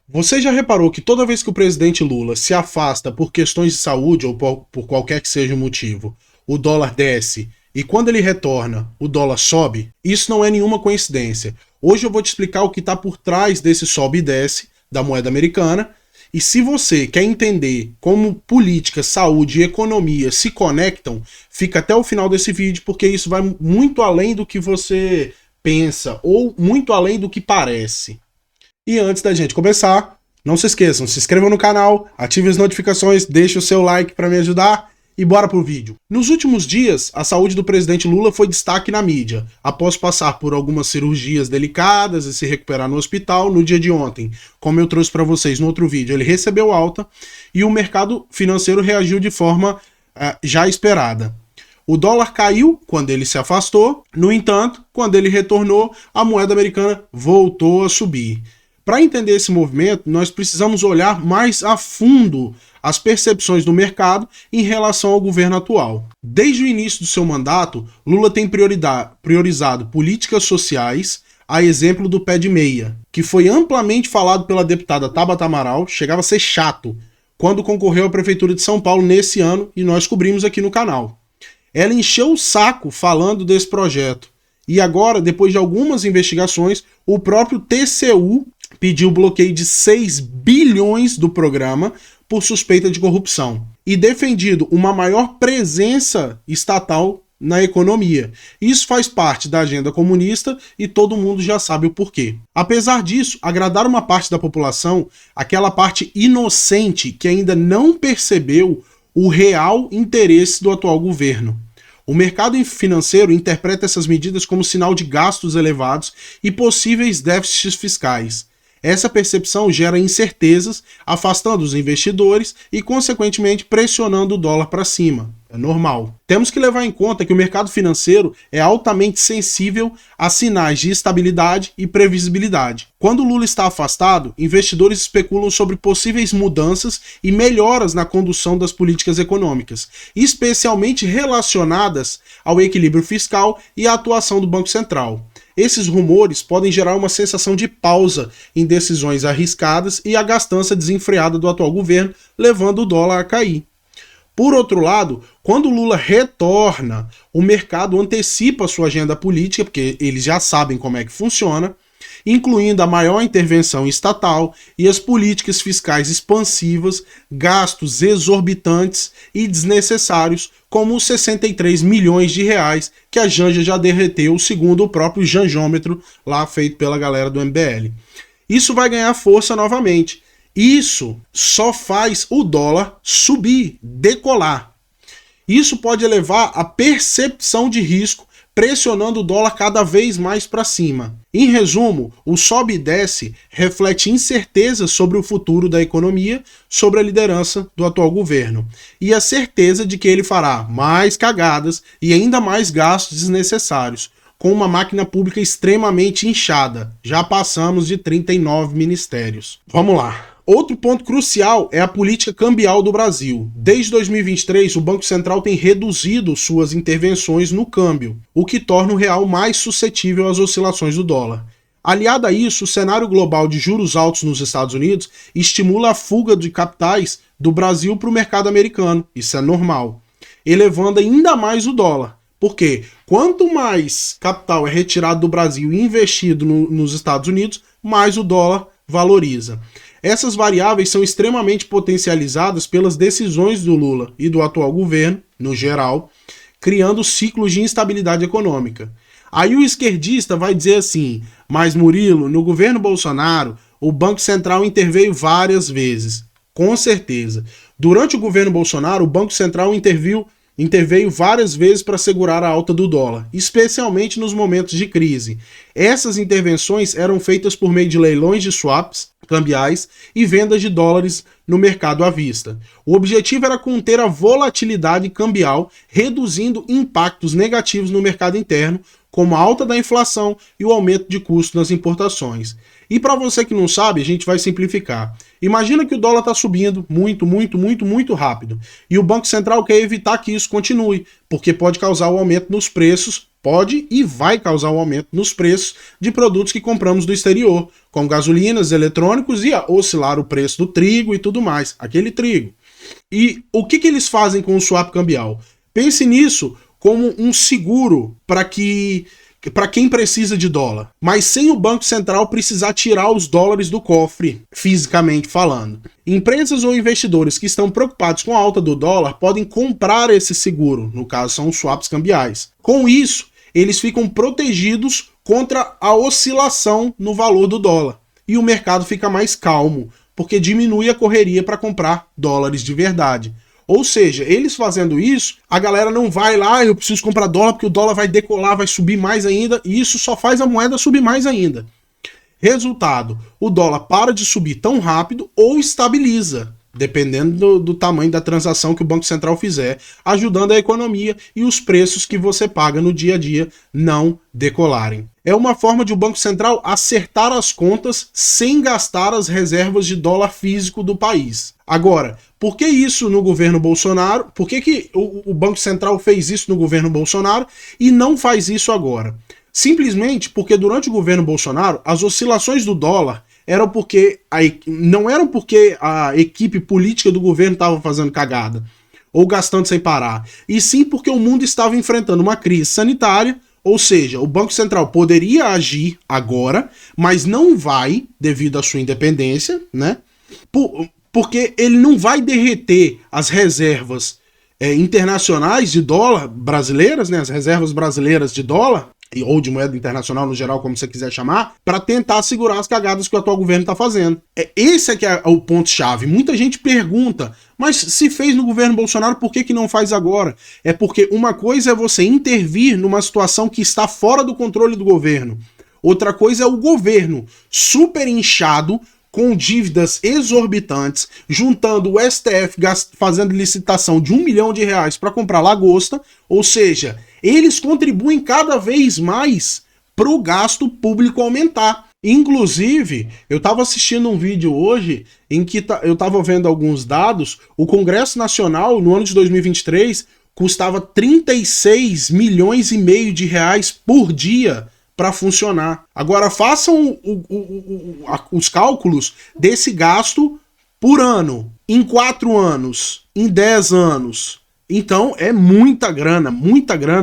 Você já reparou que toda vez que o presidente Lula se afasta por questões de saúde ou por qualquer que seja o motivo, o dólar desce e quando ele retorna, o dólar sobe? Isso não é nenhuma coincidência. Hoje eu vou te explicar o que está por trás desse sobe e desce da moeda americana. E se você quer entender como política, saúde e economia se conectam, fica até o final desse vídeo, porque isso vai muito além do que você pensa ou muito além do que parece. E antes da gente começar, não se esqueçam, se inscrevam no canal, ativem as notificações, deixem o seu like para me ajudar e bora pro vídeo. Nos últimos dias, a saúde do presidente Lula foi destaque na mídia, após passar por algumas cirurgias delicadas e se recuperar no hospital no dia de ontem. Como eu trouxe para vocês no outro vídeo, ele recebeu alta e o mercado financeiro reagiu de forma já esperada. O dólar caiu quando ele se afastou, no entanto, quando ele retornou, a moeda americana voltou a subir. Para entender esse movimento, nós precisamos olhar mais a fundo as percepções do mercado em relação ao governo atual. Desde o início do seu mandato, Lula tem priorizado políticas sociais, a exemplo do pé de meia, que foi amplamente falado pela deputada Tabata Amaral, chegava a ser chato, quando concorreu à Prefeitura de São Paulo nesse ano, e nós cobrimos aqui no canal. Ela encheu o saco falando desse projeto. E agora, depois de algumas investigações, o próprio TCU pediu bloqueio de 6 bilhões do programa por suspeita de corrupção e defendido uma maior presença estatal na economia. Isso faz parte da agenda comunista e todo mundo já sabe o porquê. Apesar disso, agradar uma parte da população, aquela parte inocente que ainda não percebeu o real interesse do atual governo. O mercado financeiro interpreta essas medidas como sinal de gastos elevados e possíveis déficits fiscais. Essa percepção gera incertezas, afastando os investidores e, consequentemente, pressionando o dólar para cima. É normal. Temos que levar em conta que o mercado financeiro é altamente sensível a sinais de estabilidade e previsibilidade. Quando Lula está afastado, investidores especulam sobre possíveis mudanças e melhoras na condução das políticas econômicas, especialmente relacionadas ao equilíbrio fiscal e à atuação do Banco Central. Esses rumores podem gerar uma sensação de pausa em decisões arriscadas e a gastança desenfreada do atual governo, levando o dólar a cair. Por outro lado, quando Lula retorna, o mercado antecipa sua agenda política, porque eles já sabem como é que funciona, incluindo a maior intervenção estatal e as políticas fiscais expansivas, gastos exorbitantes e desnecessários, como os 63 milhões de reais que a Janja já derreteu, segundo o próprio janjômetro lá feito pela galera do MBL. Isso vai ganhar força novamente. Isso só faz o dólar subir, decolar. Isso pode elevar a percepção de risco, pressionando o dólar cada vez mais para cima. Em resumo, o sobe e desce reflete incerteza sobre o futuro da economia, sobre a liderança do atual governo, e a certeza de que ele fará mais cagadas e ainda mais gastos desnecessários, com uma máquina pública extremamente inchada. Já passamos de 39 ministérios. Vamos lá. Outro ponto crucial é a política cambial do Brasil. Desde 2023, o Banco Central tem reduzido suas intervenções no câmbio, o que torna o real mais suscetível às oscilações do dólar. Aliado a isso, o cenário global de juros altos nos Estados Unidos estimula a fuga de capitais do Brasil para o mercado americano. Isso é normal, elevando ainda mais o dólar. Porque quanto mais capital é retirado do Brasil e investido nos Estados Unidos, mais o dólar valoriza. Essas variáveis são extremamente potencializadas pelas decisões do Lula e do atual governo, no geral, criando ciclos de instabilidade econômica. Aí o esquerdista vai dizer assim, mas Murilo, no governo Bolsonaro, o Banco Central interveio várias vezes. Com certeza. Durante o governo Bolsonaro, o Banco Central interveio várias vezes para segurar a alta do dólar, especialmente nos momentos de crise. Essas intervenções eram feitas por meio de leilões de swaps cambiais e vendas de dólares no mercado à vista. O objetivo era conter a volatilidade cambial, reduzindo impactos negativos no mercado interno, como a alta da inflação e o aumento de custos nas importações. E para você que não sabe, a gente vai simplificar. Imagina que o dólar está subindo muito rápido. E o Banco Central quer evitar que isso continue, porque pode causar o aumento nos preços pode e vai causar um aumento nos preços de produtos que compramos do exterior, como gasolinas, eletrônicos, e oscilar o preço do trigo e tudo mais, aquele trigo. E o que eles fazem com o swap cambial? Pense nisso como um seguro para quem precisa de dólar, mas sem o Banco Central precisar tirar os dólares do cofre, fisicamente falando. Empresas ou investidores que estão preocupados com a alta do dólar podem comprar esse seguro, no caso são os swaps cambiais. Com isso, eles ficam protegidos contra a oscilação no valor do dólar, e o mercado fica mais calmo, porque diminui a correria para comprar dólares de verdade. Ou seja, eles fazendo isso, a galera não vai lá, eu preciso comprar dólar porque o dólar vai decolar, vai subir mais ainda, e isso só faz a moeda subir mais ainda. Resultado, o dólar para de subir tão rápido ou estabiliza, dependendo do tamanho da transação que o Banco Central fizer, ajudando a economia e os preços que você paga no dia a dia não decolarem. É uma forma de o Banco Central acertar as contas sem gastar as reservas de dólar físico do país. Agora, por que isso no governo Bolsonaro? Por que o Banco Central fez isso no governo Bolsonaro e não faz isso agora? Simplesmente porque durante o governo Bolsonaro, as oscilações do dólar não eram porque a equipe política do governo estava fazendo cagada ou gastando sem parar, e sim porque o mundo estava enfrentando uma crise sanitária. Ou seja, o Banco Central poderia agir agora, mas não vai, devido à sua independência, né? Porque ele não vai derreter as reservas internacionais de dólar brasileiras, né? As reservas brasileiras de dólar, ou de moeda internacional no geral, como você quiser chamar, para tentar segurar as cagadas que o atual governo está fazendo. Esse é que é o ponto-chave. Muita gente pergunta, mas se fez no governo Bolsonaro, por que não faz agora? É porque uma coisa é você intervir numa situação que está fora do controle do governo. Outra coisa é o governo super inchado, com dívidas exorbitantes, juntando o STF fazendo licitação de R$1 milhão para comprar lagosta, ou seja, eles contribuem cada vez mais para o gasto público aumentar. Inclusive, eu estava assistindo um vídeo hoje em que eu estava vendo alguns dados. O Congresso Nacional, no ano de 2023, custava 36 milhões e meio de reais por dia para funcionar. Agora façam os cálculos desse gasto por ano, em 4 anos, em 10 anos. Então é muita grana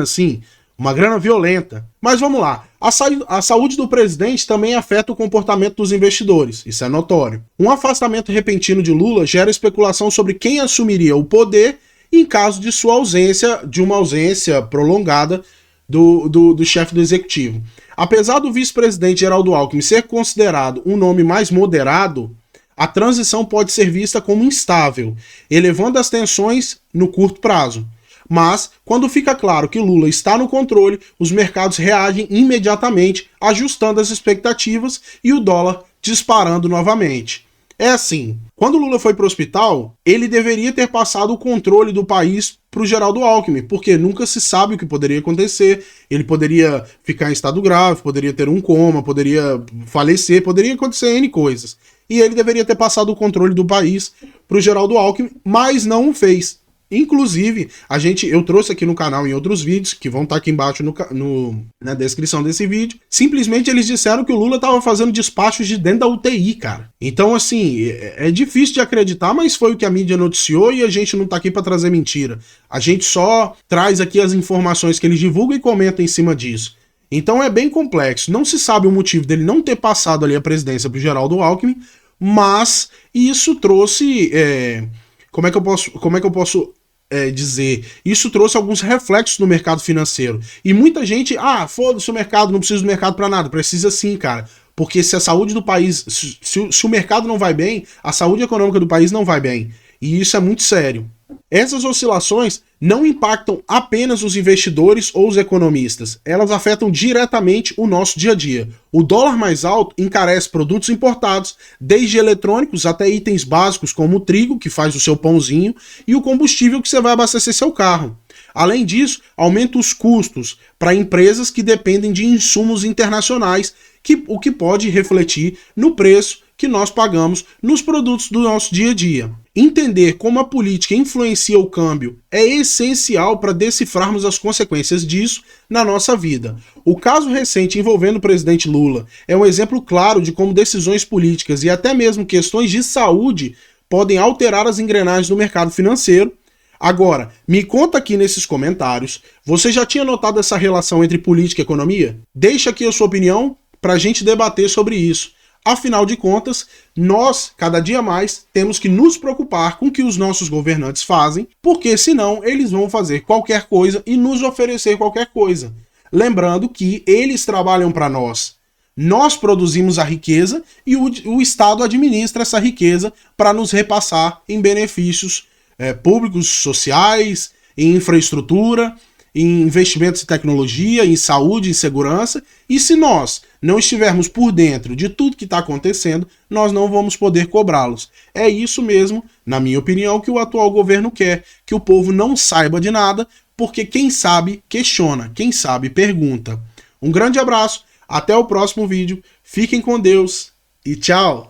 assim, uma grana violenta. Mas vamos lá, a saúde do presidente também afeta o comportamento dos investidores, isso é notório. Um afastamento repentino de Lula gera especulação sobre quem assumiria o poder em caso de sua ausência, de uma ausência prolongada do chefe do executivo. Apesar do vice-presidente Geraldo Alckmin ser considerado um nome mais moderado, a transição pode ser vista como instável, elevando as tensões no curto prazo. Mas, quando fica claro que Lula está no controle, os mercados reagem imediatamente, ajustando as expectativas e o dólar disparando novamente. É assim, quando Lula foi para o hospital, ele deveria ter passado o controle do país para o Geraldo Alckmin, porque nunca se sabe o que poderia acontecer. Ele poderia ficar em estado grave, poderia ter um coma, poderia falecer, poderia acontecer N coisas. E ele deveria ter passado o controle do país para o Geraldo Alckmin, mas não o fez. Inclusive, eu trouxe aqui no canal em outros vídeos, que vão estar aqui embaixo na descrição desse vídeo, simplesmente eles disseram que o Lula estava fazendo despachos de dentro da UTI, cara. Então, assim, é difícil de acreditar, mas foi o que a mídia noticiou e a gente não tá aqui para trazer mentira. A gente só traz aqui as informações que eles divulgam e comenta em cima disso. Então é bem complexo. Não se sabe o motivo dele não ter passado ali a presidência pro Geraldo Alckmin, mas isso trouxe... Como é que eu posso dizer? Isso trouxe alguns reflexos no mercado financeiro. E muita gente, foda-se o mercado, não precisa do mercado para nada. Precisa sim, cara. Porque se a saúde do país, se o mercado não vai bem, a saúde econômica do país não vai bem. E isso é muito sério. Essas oscilações não impactam apenas os investidores ou os economistas, elas afetam diretamente o nosso dia a dia. O dólar mais alto encarece produtos importados, desde eletrônicos até itens básicos como o trigo, que faz o seu pãozinho, e o combustível que você vai abastecer seu carro. Além disso, aumenta os custos para empresas que dependem de insumos internacionais, o que pode refletir no preço que nós pagamos nos produtos do nosso dia a dia. Entender como a política influencia o câmbio é essencial para decifrarmos as consequências disso na nossa vida. O caso recente envolvendo o presidente Lula é um exemplo claro de como decisões políticas e até mesmo questões de saúde podem alterar as engrenagens do mercado financeiro. Agora, me conta aqui nesses comentários, você já tinha notado essa relação entre política e economia? Deixa aqui a sua opinião para a gente debater sobre isso. Afinal de contas, nós, cada dia mais, temos que nos preocupar com o que os nossos governantes fazem, porque senão eles vão fazer qualquer coisa e nos oferecer qualquer coisa. Lembrando que eles trabalham para nós. Nós produzimos a riqueza e o Estado administra essa riqueza para nos repassar em benefícios públicos, sociais, em infraestrutura, em investimentos em tecnologia, em saúde, em segurança, e se nós não estivermos por dentro de tudo que está acontecendo, nós não vamos poder cobrá-los. É isso mesmo, na minha opinião, que o atual governo quer, que o povo não saiba de nada, porque quem sabe questiona, quem sabe pergunta. Um grande abraço, até o próximo vídeo, fiquem com Deus e tchau!